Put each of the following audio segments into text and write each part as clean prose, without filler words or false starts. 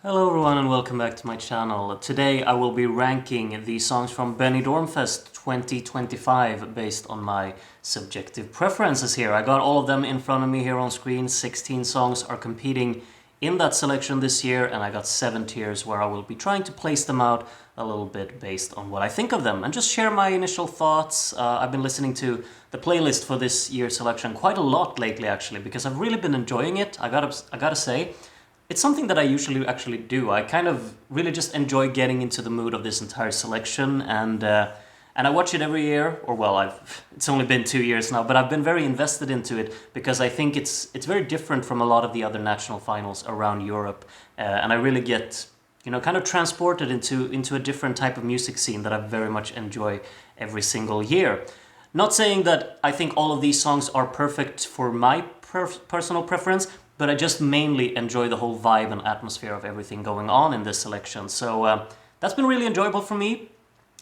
Hello everyone and welcome back to my channel. Today I will be ranking the songs from Benidorm Fest 2025 based on my subjective preferences here. I got all of them in front of me here on screen. 16 songs are competing in that selection this year, and I got 7 tiers where I will be trying to place them out a little bit based on what I think of them and just share my initial thoughts. I've been listening to the playlist for this year's selection quite a lot lately actually, because I've really been enjoying it. I gotta say. It's something that I usually actually do. I kind of really just enjoy getting into the mood of this entire selection, and I watch it every year. Or well, it's only been 2 years now, but I've been very invested into it because I think it's very different from a lot of the other national finals around Europe, and I really get kind of transported into a different type of music scene that I very much enjoy every single year. Not saying that I think all of these songs are perfect for my personal preference, but I just mainly enjoy the whole vibe and atmosphere of everything going on in this selection. So that's been really enjoyable for me.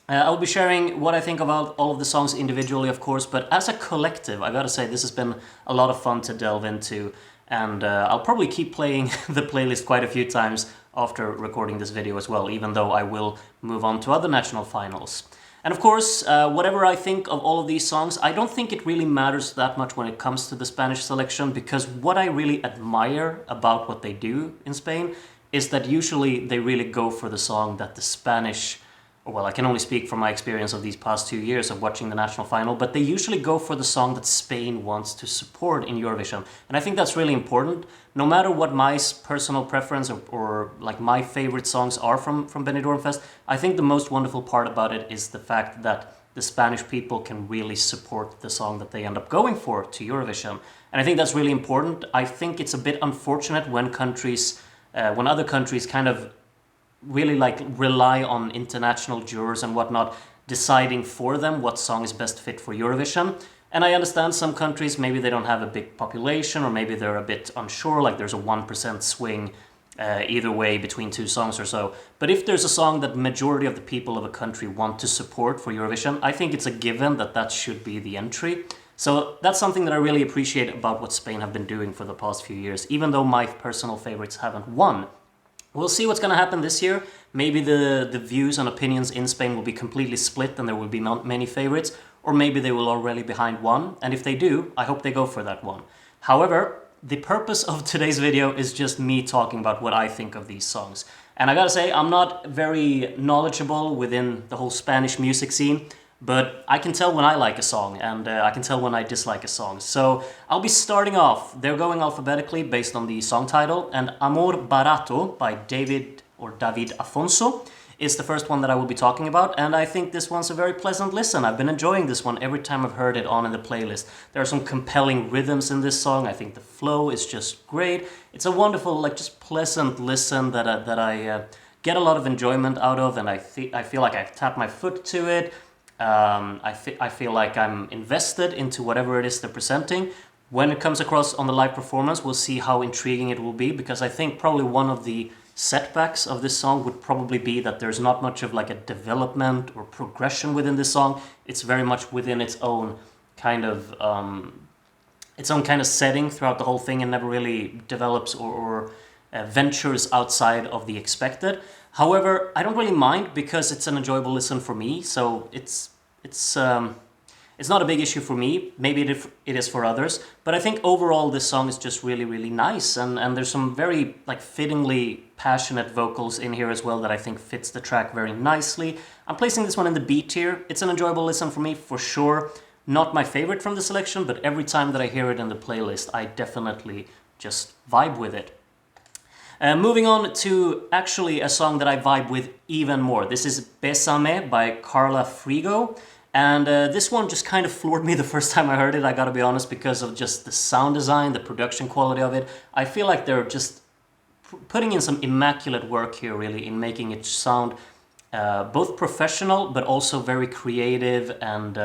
I'll be sharing what I think about all of the songs individually, of course, but as a collective, I gotta say this has been a lot of fun to delve into, and I'll probably keep playing the playlist quite a few times after recording this video as well, even though I will move on to other national finals. And of course, whatever I think of all of these songs, I don't think it really matters that much when it comes to the Spanish selection, because what I really admire about what they do in Spain is that usually they really go for the song that the Spanish, well, I can only speak from my experience of these past 2 years of watching the national final, but they usually go for the song that Spain wants to support in Eurovision. And I think that's really important. No matter what my personal preference or like my favorite songs are from Benidorm Fest, I think the most wonderful part about it is the fact that the Spanish people can really support the song that they end up going for to Eurovision. And I think that's really important. I think it's a bit unfortunate when other countries kind of really rely on international jurors and whatnot deciding for them what song is best fit for Eurovision. And I understand some countries, maybe they don't have a big population, or maybe they're a bit unsure, like there's a 1% swing either way between two songs or so. But if there's a song that majority of the people of a country want to support for Eurovision, I think it's a given that that should be the entry. So that's something that I really appreciate about what Spain have been doing for the past few years, even though my personal favorites haven't won. We'll see what's going to happen this year. Maybe the views and opinions in Spain will be completely split and there will be not many favorites, or maybe they will already behind one, and if they do, I hope they go for that one. However, the purpose of today's video is just me talking about what I think of these songs. And I gotta say, I'm not very knowledgeable within the whole Spanish music scene, but I can tell when I like a song, and I can tell when I dislike a song. So I'll be starting off. They're going alphabetically based on the song title, and Amor, Barato by David Afonso is the first one that I will be talking about, and I think this one's a very pleasant listen. I've been enjoying this one every time I've heard it on in the playlist. There are some compelling rhythms in this song. I think the flow is just great. It's a wonderful, just pleasant listen that I get a lot of enjoyment out of, and I feel like I tap my foot to it. I feel like I'm invested into whatever it is they're presenting. When it comes across on the live performance, we'll see how intriguing it will be, because I think probably one of the setbacks of this song would probably be that there's not much of a development or progression within this song. It's very much within its own kind of setting throughout the whole thing, and never really develops or ventures outside of the expected. However, I don't really mind because it's an enjoyable listen for me, so it's not a big issue for me. Maybe it is for others, but I think overall this song is just really, really nice, and there's some very fittingly passionate vocals in here as well that I think fits the track very nicely. I'm placing this one in the B tier. It's an enjoyable listen for me for sure. Not my favorite from the selection, but every time that I hear it in the playlist, I definitely just vibe with it. Moving on to actually a song that I vibe with even more. This is Bésame by Carla Frigo. And this one just kind of floored me the first time I heard it, I gotta be honest, because of just the sound design, the production quality of it. I feel like they're just putting in some immaculate work here, really, in making it sound both professional, but also very creative and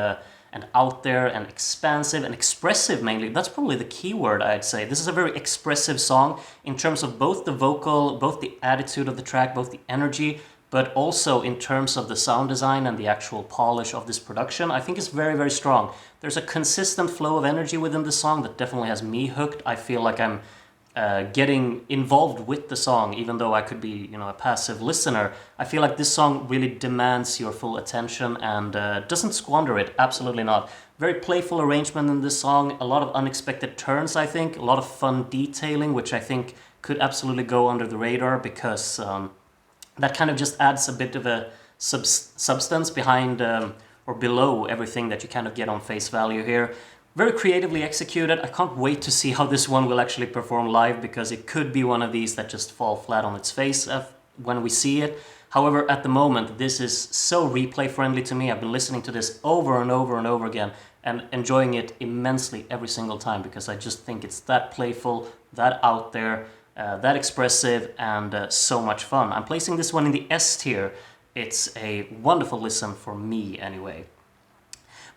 out there and expansive and expressive mainly. That's probably the key word, I'd say. This is a very expressive song in terms of both the vocal, both the attitude of the track, both the energy, but also in terms of the sound design and the actual polish of this production. I think it's very, very strong. There's a consistent flow of energy within the song that definitely has me hooked. I feel like I'm getting involved with the song, even though I could be, a passive listener. I feel like this song really demands your full attention and doesn't squander it. Absolutely not. Very playful arrangement in this song, a lot of unexpected turns, I think, a lot of fun detailing, which I think could absolutely go under the radar because that kind of just adds a bit of a substance behind or below everything that you kind of get on face value here. Very creatively executed. I can't wait to see how this one will actually perform live because it could be one of these that just fall flat on its face when we see it. However, at the moment, this is so replay friendly to me. I've been listening to this over and over and over again and enjoying it immensely every single time because I just think it's that playful, that out there, that expressive, and so much fun. I'm placing this one in the S tier. It's a wonderful listen for me anyway.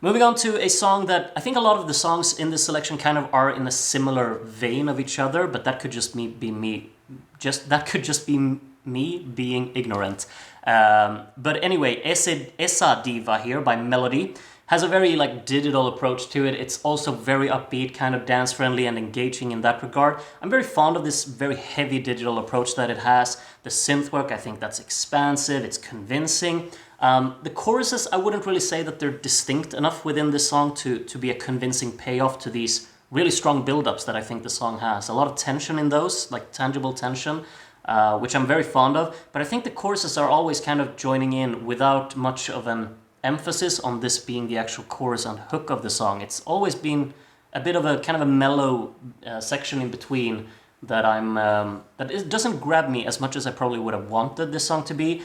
Moving on to a song that I think a lot of the songs in this selection kind of are in a similar vein of each other, but that could just be me being ignorant. But anyway, Esa Diva here by Melody has a very digital approach to it. It's also very upbeat, kind of dance friendly and engaging in that regard. I'm very fond of this very heavy digital approach that it has. The synth work, I think that's expansive, it's convincing. The choruses, I wouldn't really say that they're distinct enough within this song to be a convincing payoff to these really strong build-ups that I think the song has. A lot of tension in those, like tangible tension, which I'm very fond of. But I think the choruses are always kind of joining in without much of an emphasis on this being the actual chorus and hook of the song. It's always been a bit of a kind of a mellow section in between that that it doesn't grab me as much as I probably would have wanted this song to be.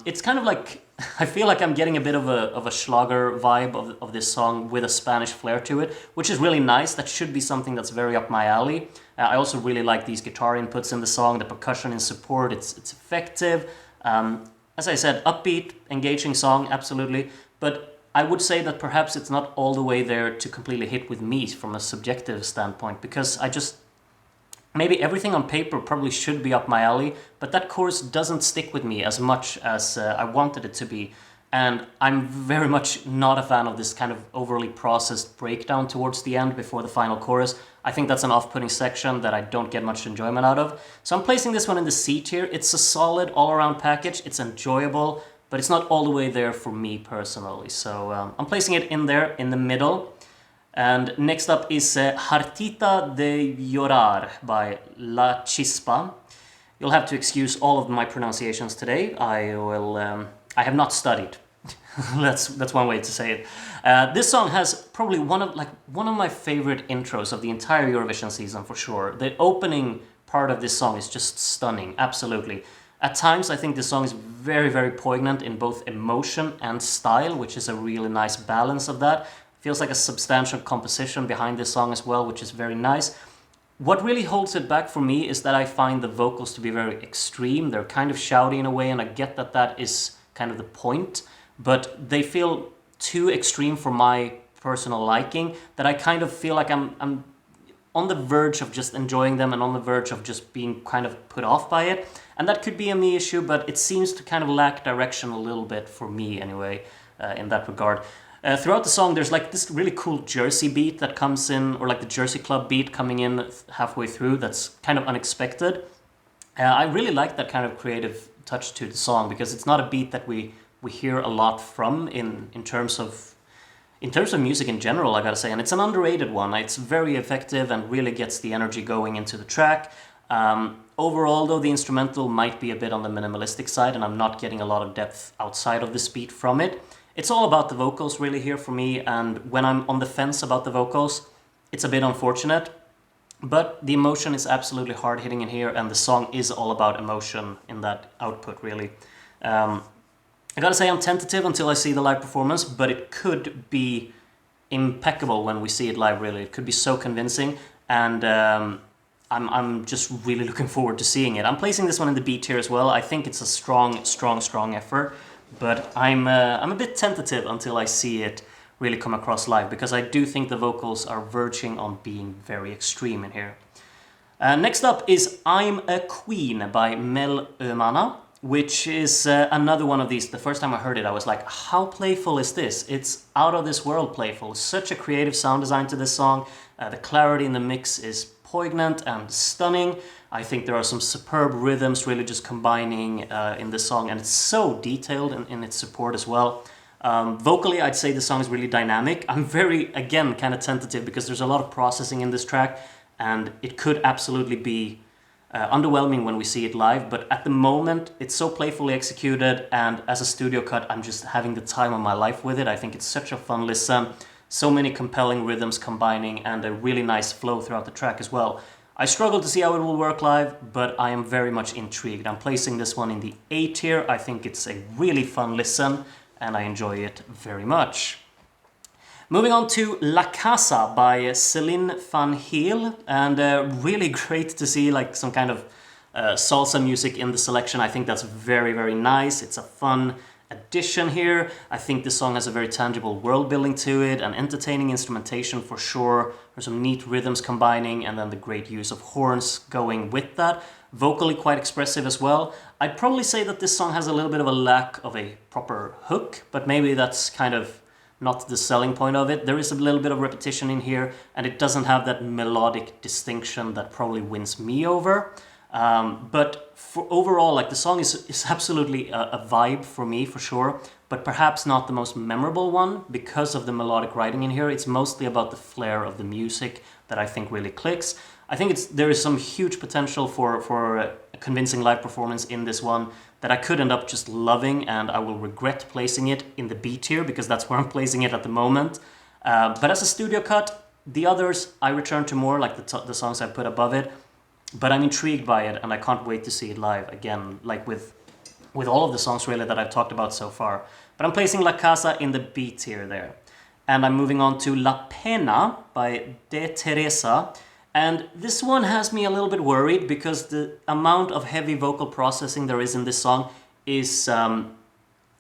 It's kind of like I feel like I'm getting a bit of a Schlager vibe of this song with a Spanish flair to it, which is really nice. That should be something that's very up my alley. I also really like these guitar inputs in the song, the percussion in support. It's effective. As I said, upbeat, engaging song, absolutely. But I would say that perhaps it's not all the way there to completely hit with me from a subjective standpoint, because maybe everything on paper probably should be up my alley, but that chorus doesn't stick with me as much as I wanted it to be. And I'm very much not a fan of this kind of overly processed breakdown towards the end before the final chorus. I think that's an off-putting section that I don't get much enjoyment out of. So I'm placing this one in the C tier. It's a solid all-around package. It's enjoyable, but it's not all the way there for me personally. So I'm placing it in there in the middle. And next up is Hartita de Llorar by Lachispa. You'll have to excuse all of my pronunciations today. I have not studied. That's one way to say it. This song has probably one of my favorite intros of the entire Eurovision season for sure. The opening part of this song is just stunning, absolutely. At times I think this song is very, very poignant in both emotion and style, which is a really nice balance of that. Feels like a substantial composition behind this song as well, which is very nice. What really holds it back for me is that I find the vocals to be very extreme. They're kind of shouty in a way, and I get that that is kind of the point, but they feel too extreme for my personal liking, that I kind of feel like I'm on the verge of just enjoying them and on the verge of just being kind of put off by it. And that could be a me issue, but it seems to kind of lack direction a little bit for me anyway, in that regard. Throughout the song, there's like this really cool Jersey beat that comes in, or like the Jersey Club beat coming in halfway through that's kind of unexpected. I really like that kind of creative touch to the song, because it's not a beat that we hear a lot from in terms of music in general, I gotta say, and it's an underrated one. It's very effective and really gets the energy going into the track. Overall, though, the instrumental might be a bit on the minimalistic side, and I'm not getting a lot of depth outside of this beat from it. It's all about the vocals really here for me, and when I'm on the fence about the vocals, it's a bit unfortunate. But the emotion is absolutely hard-hitting in here, and the song is all about emotion in that output, really. I gotta say I'm tentative until I see the live performance, but it could be impeccable when we see it live, really. It could be so convincing, and I'm just really looking forward to seeing it. I'm placing this one in the B tier as well. I think it's a strong effort, but I'm a bit tentative until I see it really come across live, because I do think the vocals are verging on being very extreme in here. Next up is I'm a Queen by Mel Ömana, which is another one of these. The first time I heard it, I was like, how playful is this? It's out of this world playful. Such a creative sound design to this song. The clarity in the mix is poignant and stunning. I think there are some superb rhythms really just combining in this song, and it's so detailed in its support as well. Vocally, I'd say the song is really dynamic. I'm very, again, kind of tentative because there's a lot of processing in this track, and it could absolutely be underwhelming when we see it live, but at the moment it's so playfully executed, and as a studio cut I'm just having the time of my life with it. I think it's such a fun listen, so many compelling rhythms combining, and a really nice flow throughout the track as well. I struggle to see how it will work live, but I am very much intrigued. I'm placing this one in the A tier. I think it's a really fun listen and I enjoy it very much. Moving on to La Casa by Celine van Heel, and really great to see like some kind of salsa music in the selection. I think that's very, very nice. It's a fun addition here. I think the song has a very tangible world building to it, and entertaining instrumentation for sure. There's some neat rhythms combining, and then the great use of horns going with that. Vocally quite expressive as well. I'd probably say that this song has a little bit of a lack of a proper hook, but maybe that's kind of not the selling point of it. There is a little bit of repetition in here, and it doesn't have that melodic distinction that probably wins me over. But for overall, like the song is absolutely a vibe for me, for sure, but perhaps not the most memorable one because of the melodic writing in here. It's mostly about the flair of the music that I think really clicks. I think there is some huge potential for a convincing live performance in this one that I could end up just loving, and I will regret placing it in the B tier because that's where I'm placing it at the moment. But as a studio cut, the others I return to more, like the songs I put above it. But I'm intrigued by it, and I can't wait to see it live again, like with all of the songs really that I've talked about so far. But I'm placing La Casa in the B tier there. And I'm moving on to La Pena by DeTeresa. And this one has me a little bit worried because the amount of heavy vocal processing there is in this song is,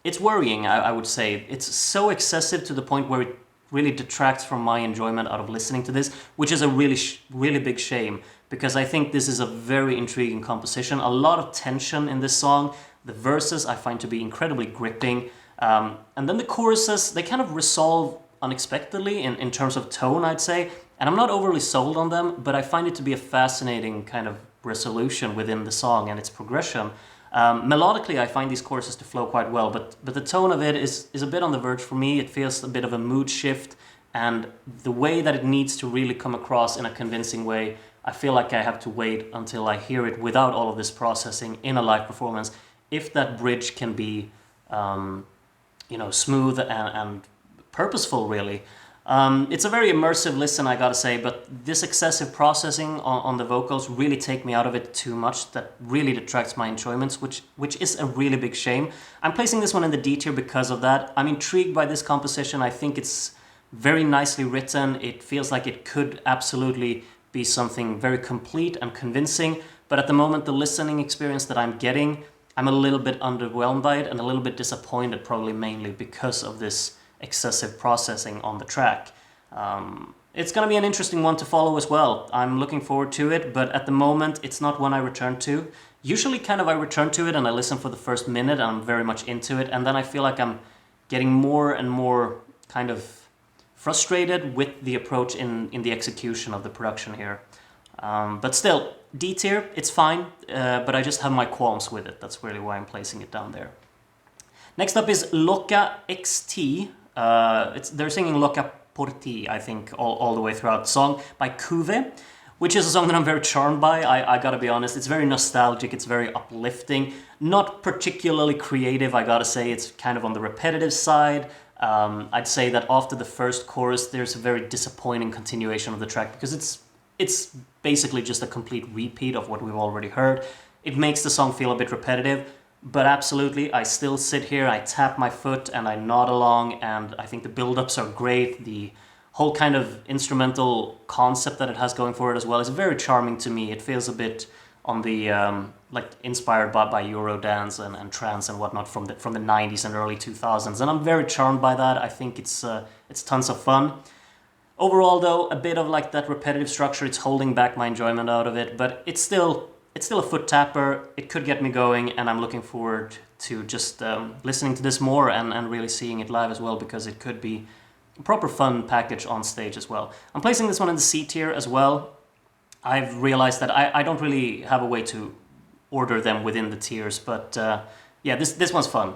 it's worrying, I would say. It's so excessive to the point where it really detracts from my enjoyment out of listening to this, which is a really big shame, because I think this is a very intriguing composition. A lot of tension in this song. The verses I find to be incredibly gripping. And then the choruses, they kind of resolve unexpectedly in terms of tone, I'd say. And I'm not overly sold on them, but I find it to be a fascinating kind of resolution within the song and its progression. Melodically, I find these choruses to flow quite well, but the tone of it is a bit on the verge for me. It feels a bit of a mood shift, and the way that it needs to really come across in a convincing way, I feel like I have to wait until I hear it without all of this processing in a live performance. If that bridge can be, smooth and purposeful, really. It's a very immersive listen, I gotta say, but this excessive processing on the vocals really take me out of it too much. That really detracts my enjoyments, which is a really big shame. I'm placing this one in the D tier because of that. I'm intrigued by this composition. I think it's very nicely written. It feels like it could absolutely be something very complete and convincing, but at the moment, the listening experience that I'm getting, I'm a little bit underwhelmed by it and a little bit disappointed, probably mainly because of this excessive processing on the track. It's going to be an interesting one to follow as well. I'm looking forward to it, but at the moment it's not one I return to. Usually I return to it and I listen for the first minute and I'm very much into it, and then I feel like I'm getting more and more kind of frustrated with the approach in the execution of the production here. But still, D tier, it's fine, but I just have my qualms with it. That's really why I'm placing it down there. Next up is LOCA XTI. They're singing LOCA por ti, I think, all the way throughout the song, by Kuve, which is a song that I'm very charmed by. I gotta be honest, it's very nostalgic, it's very uplifting, not particularly creative, I gotta say. It's kind of on the repetitive side. I'd say that after the first chorus, there's a very disappointing continuation of the track because it's basically just a complete repeat of what we've already heard. It makes the song feel a bit repetitive. But absolutely, I still sit here, I tap my foot and I nod along, and I think the build-ups are great. The whole kind of instrumental concept that it has going for it as well is very charming to me. It feels a bit on the, inspired by Eurodance and trance and whatnot from the 90s and early 2000s. And I'm very charmed by that. I think it's tons of fun. Overall though, a bit of like that repetitive structure, it's holding back my enjoyment out of it, but it's still a foot tapper. It could get me going, and I'm looking forward to just listening to this more and really seeing it live as well, because it could be a proper fun package on stage as well. I'm placing this one in the C tier as well. I've realized that I don't really have a way to order them within the tiers, but yeah, this one's fun.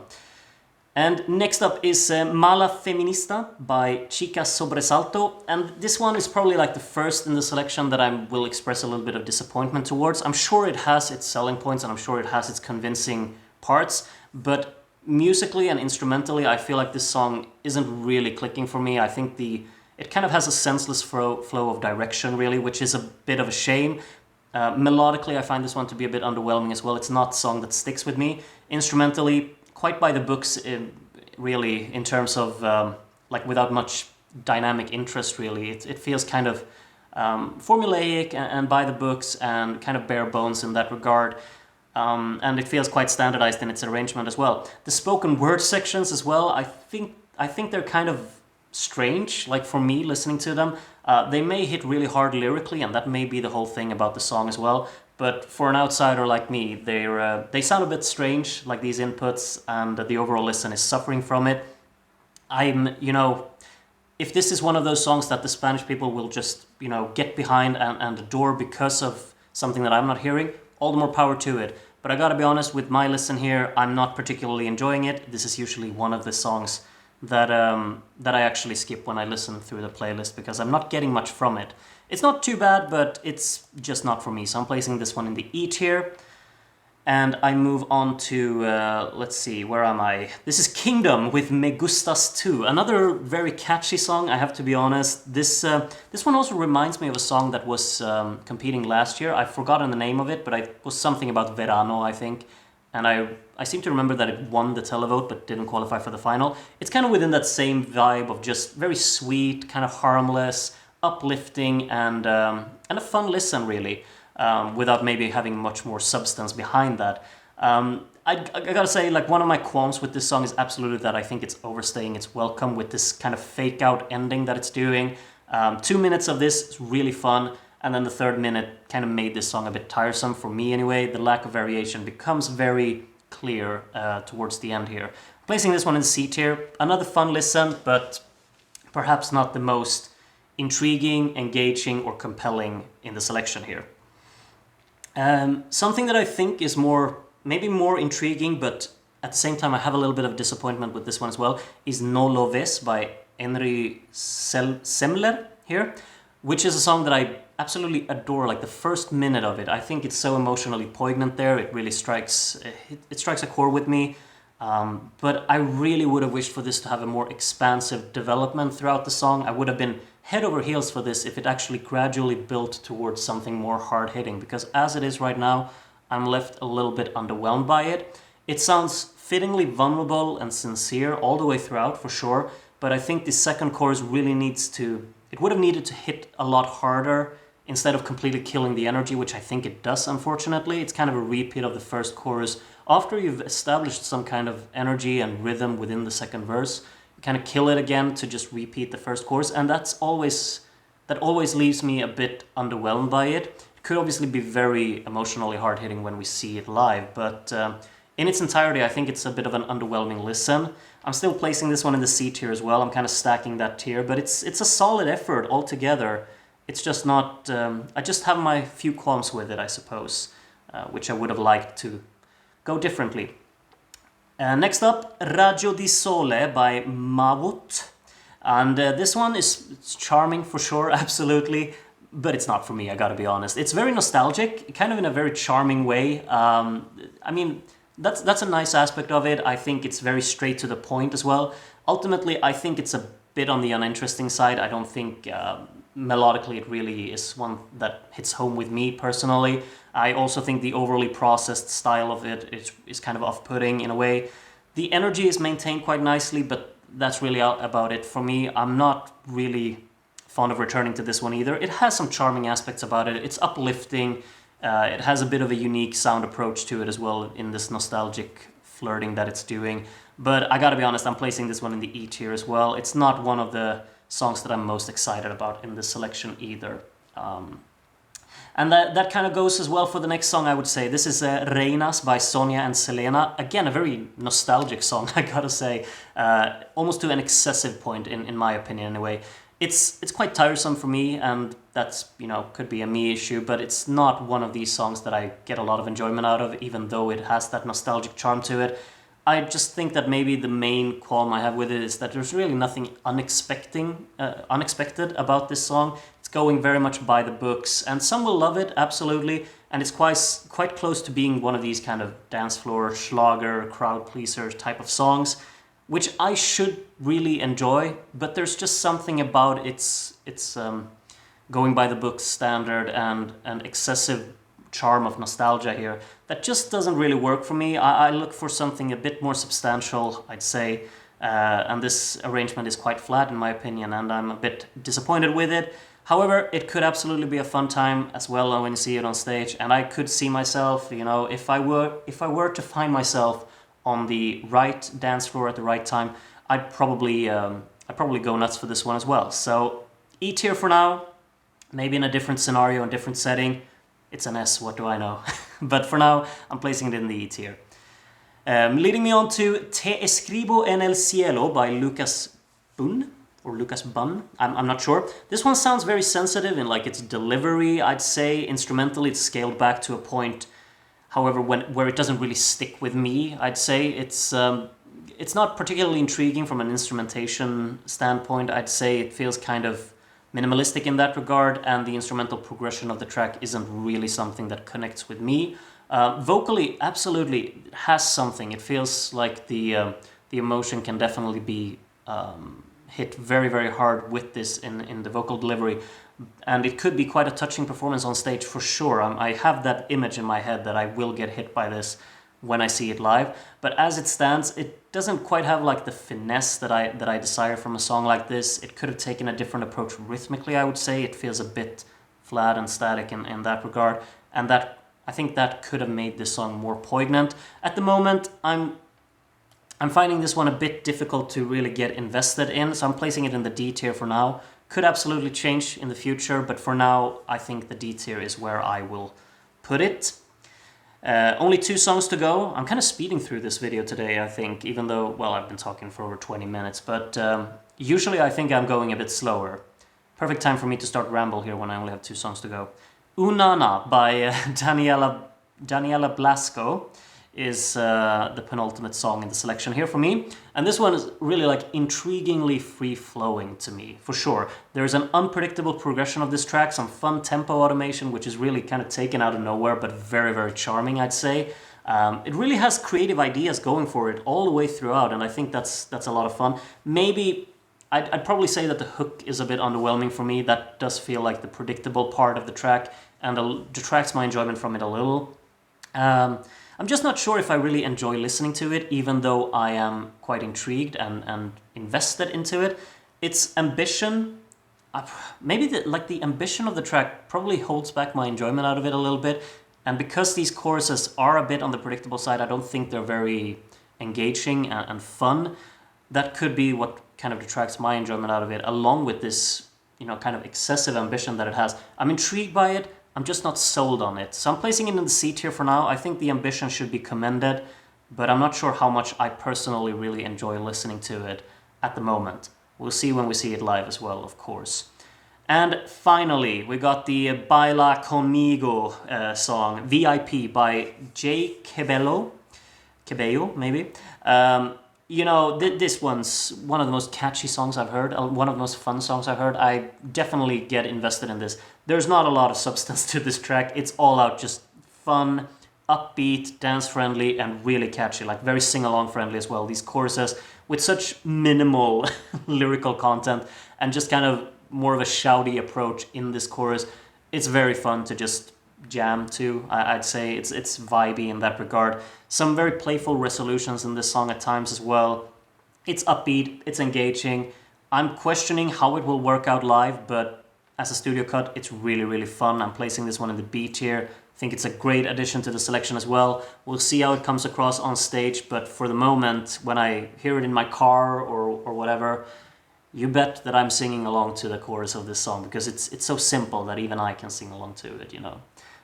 And next up is Mala Feminista by Chica Sobresalto, and this one is probably like the first in the selection that I will express a little bit of disappointment towards. I'm sure it has its selling points and I'm sure it has its convincing parts, but musically and instrumentally I feel like this song isn't really clicking for me. I think it kind of has a senseless flow of direction really, which is a bit of a shame. Melodically I find this one to be a bit underwhelming as well. It's not a song that sticks with me. Instrumentally, quite by the books, really, in terms of like without much dynamic interest really. It feels kind of formulaic and by the books and kind of bare bones in that regard. And it feels quite standardized in its arrangement as well. The spoken word sections as well, I think they're kind of strange, like for me listening to them. They may hit really hard lyrically, and that may be the whole thing about the song as well. But for an outsider like me, they sound a bit strange, like these inputs, and the overall listen is suffering from it. If this is one of those songs that the Spanish people will just, get behind and adore because of something that I'm not hearing, all the more power to it. But I gotta be honest, with my listen here, I'm not particularly enjoying it. This is usually one of the songs that I actually skip when I listen through the playlist because I'm not getting much from it. It's not too bad, but it's just not for me. So I'm placing this one in the E tier. And I move on to, let's see, where am I? This is Kingdom with Me Gustas Tú. Another very catchy song, I have to be honest. This one also reminds me of a song that was competing last year. I've forgotten the name of it, but it was something about Verano, I think. And I seem to remember that it won the televote, but didn't qualify for the final. It's kind of within that same vibe of just very sweet, kind of harmless, uplifting, and a fun listen, really. Without maybe having much more substance behind that. I gotta say, like, one of my qualms with this song is absolutely that I think it's overstaying its welcome with this kind of fake out ending that it's doing. 2 minutes of this is really fun, and then the third minute kind of made this song a bit tiresome for me anyway. The lack of variation becomes very clear towards the end here. Placing this one in C tier, another fun listen, but perhaps not the most intriguing, engaging, or compelling in the selection here. Something that I think is maybe more intriguing, but at the same time I have a little bit of disappointment with this one as well, is No Lo Ves by Semler here, which is a song that I absolutely adore. Like the first minute of it, I think it's so emotionally poignant there. It really strikes a chord with me. But I really would have wished for this to have a more expansive development throughout the song. I would have been head over heels for this if it actually gradually built towards something more hard-hitting, because as it is right now, I'm left a little bit underwhelmed by it. It sounds fittingly vulnerable and sincere all the way throughout, for sure, but I think the second chorus really would have needed to hit a lot harder instead of completely killing the energy, which I think it does, unfortunately. It's kind of a repeat of the first chorus. After you've established some kind of energy and rhythm within the second verse, you kind of kill it again to just repeat the first chorus, and that always leaves me a bit underwhelmed by it. It could obviously be very emotionally hard-hitting when we see it live, but in its entirety, I think it's a bit of an underwhelming listen. I'm still placing this one in the C tier as well. I'm kind of stacking that tier, but it's a solid effort altogether. It's just not... I just have my few qualms with it, I suppose, which I would have liked to go differently. Next up, Raggio di Sole by Mawot. And this one is charming for sure, absolutely, but it's not for me, I gotta be honest. It's very nostalgic, kind of in a very charming way. I mean, that's a nice aspect of it. I think it's very straight to the point as well. Ultimately, I think it's a bit on the uninteresting side. I don't think melodically it really is one that hits home with me personally. I also think the overly processed style of it is kind of off-putting in a way. The energy is maintained quite nicely, but that's really about it for me. I'm not really fond of returning to this one either. It has some charming aspects about it. It's uplifting. It has a bit of a unique sound approach to it as well in this nostalgic flirting that it's doing. But I gotta be honest, I'm placing this one in the E tier as well. It's not one of the songs that I'm most excited about in this selection either. And that kind of goes as well for the next song, I would say. This is REINAS by Sonia and Selena. Again, a very nostalgic song, I gotta say. Almost to an excessive point, in my opinion, anyway. It's quite tiresome for me, and that's, you know, could be a me issue, but it's not one of these songs that I get a lot of enjoyment out of, even though it has that nostalgic charm to it. I just think that maybe the main qualm I have with it is that there's really nothing unexpected about this song. It's going very much by the books, and some will love it, absolutely, and it's quite close to being one of these kind of dance floor, schlager, crowd pleaser type of songs, which I should really enjoy, but there's just something about its going by the book standard and excessive charm of nostalgia here that just doesn't really work for me. I look for something a bit more substantial, I'd say, and this arrangement is quite flat in my opinion, and I'm a bit disappointed with it. However, it could absolutely be a fun time as well when you see it on stage, and I could see myself, you know, if I were to find myself on the right dance floor at the right time, I'd probably go nuts for this one as well. So E tier for now, maybe in a different scenario and different setting. It's an S, what do I know? But for now, I'm placing it in the E tier. Leading me on to Te Escribo en el Cielo by Lucas Bun, or Lucas Bun, I'm not sure. This one sounds very sensitive in like its delivery, I'd say. Instrumentally, it's scaled back to a point, however, where it doesn't really stick with me, I'd say. It's not particularly intriguing from an instrumentation standpoint. I'd say it feels kind of minimalistic in that regard, and the instrumental progression of the track isn't really something that connects with me. Vocally, absolutely, it has something. It feels like the emotion can definitely be hit very, very hard with this in the vocal delivery, and it could be quite a touching performance on stage for sure. I have that image in my head that I will get hit by this when I see it live, but as it stands, it doesn't quite have like the finesse that I desire from a song like this. It could have taken a different approach rhythmically, I would say. It feels a bit flat and static in that regard, and that I think that could have made this song more poignant. At the moment, I'm finding this one a bit difficult to really get invested in, so I'm placing it in the D tier for now. Could absolutely change in the future, but for now, I think the D tier is where I will put it. Only 2 songs to go. I'm kind of speeding through this video today, I think, even though, well, I've been talking for over 20 minutes, but usually I think I'm going a bit slower. Perfect time for me to start ramble here when I only have 2 songs to go. Unana by Daniela Blasco is the penultimate song in the selection here for me, and this one is really like intriguingly free-flowing to me, for sure. There's an unpredictable progression of this track, some fun tempo automation, which is really kind of taken out of nowhere, but very, very charming, I'd say. It really has creative ideas going for it all the way throughout, and I think that's a lot of fun. Maybe I'd probably say that the hook is a bit underwhelming for me. That does feel like the predictable part of the track, and detracts my enjoyment from it a little. I'm just not sure if I really enjoy listening to it, even though I am quite intrigued and invested into it. Its ambition, maybe the ambition of the track probably holds back my enjoyment out of it a little bit. And because these choruses are a bit on the predictable side, I don't think they're very engaging and fun. That could be what kind of detracts my enjoyment out of it, along with this, you know, kind of excessive ambition that it has. I'm intrigued by it. I'm just not sold on it. So I'm placing it in the C tier for now. I think the ambition should be commended, but I'm not sure how much I personally really enjoy listening to it at the moment. We'll see when we see it live as well, of course. And finally, we got the Baila Conmigo song, V.I.P. by J. Cabello, maybe. You know, this one's one of the most catchy songs I've heard, one of the most fun songs I've heard. I definitely get invested in this. There's not a lot of substance to this track. It's all out just fun, upbeat, dance-friendly, and really catchy, like very sing-along friendly as well. These choruses with such minimal lyrical content and just kind of more of a shouty approach in this chorus. It's very fun to just jam to. I'd say it's vibey in that regard. Some very playful resolutions in this song at times as well. It's upbeat, it's engaging. I'm questioning how it will work out live, but as a studio cut, it's really, really fun. I'm placing this one in the B tier. I think it's a great addition to the selection as well. We'll see how it comes across on stage, but for the moment, when I hear it in my car or whatever, you bet that I'm singing along to the chorus of this song, because it's so simple that even I can sing along to it, you know.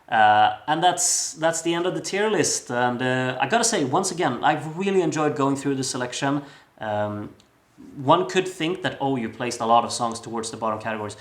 And that's the end of the tier list. And I gotta say, once again, I've really enjoyed going through the selection. one could think that, oh, you placed a lot of songs towards the bottom categories.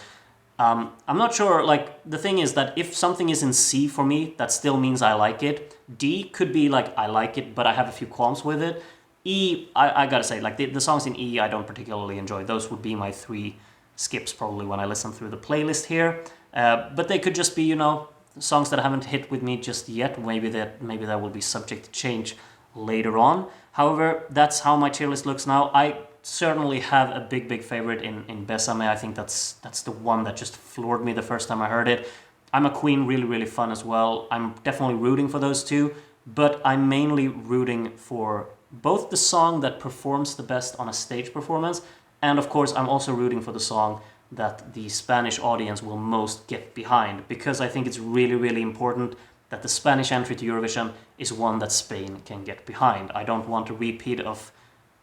I'm not sure, like, the thing is that if something is in C for me, that still means I like it. D could be like, I like it, but I have a few qualms with it. E, I gotta say, like, the songs in E I don't particularly enjoy. Those would be my 3 skips probably when I listen through the playlist here. But they could just be, you know, songs that haven't hit with me just yet. Maybe that will be subject to change later on. However, that's how my tier list looks now. I certainly have a big favorite in Bésame. I think that's the one that just floored me the first time I heard it. I'm a Queen, really fun as well. I'm definitely rooting for those two, but I'm mainly rooting for both the song that performs the best on a stage performance, and of course I'm also rooting for the song that the Spanish audience will most get behind, because I think it's really important that the Spanish entry to Eurovision is one that Spain can get behind. I don't want a repeat of,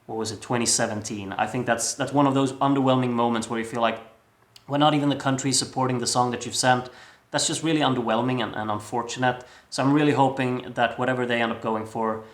what was it, 2017. I think that's one of those underwhelming moments where you feel like, we're not even the country supporting the song that you've sent. That's just really underwhelming and unfortunate. So I'm really hoping that whatever they end up going for,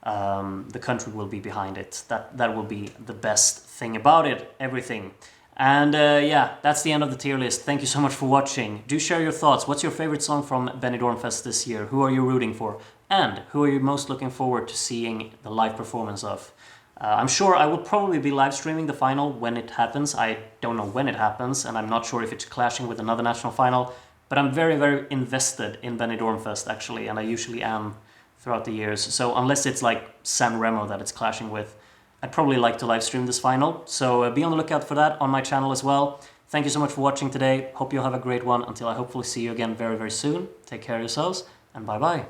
the country will be behind it. That will be the best thing about it, everything. And yeah, that's the end of the tier list. Thank you so much for watching. Do share your thoughts. What's your favorite song from Benidorm Fest this year? Who are you rooting for? And who are you most looking forward to seeing the live performance of? I'm sure I will probably be live streaming the final when it happens. I don't know when it happens, and I'm not sure if it's clashing with another national final, but I'm very invested in Benidorm Fest actually, and I usually am throughout the years. So unless it's like San Remo that it's clashing with, I'd probably like to live stream this final. So be on the lookout for that on my channel as well. Thank you so much for watching today. Hope you'll have a great one until I hopefully see you again very soon. Take care of yourselves, and bye bye.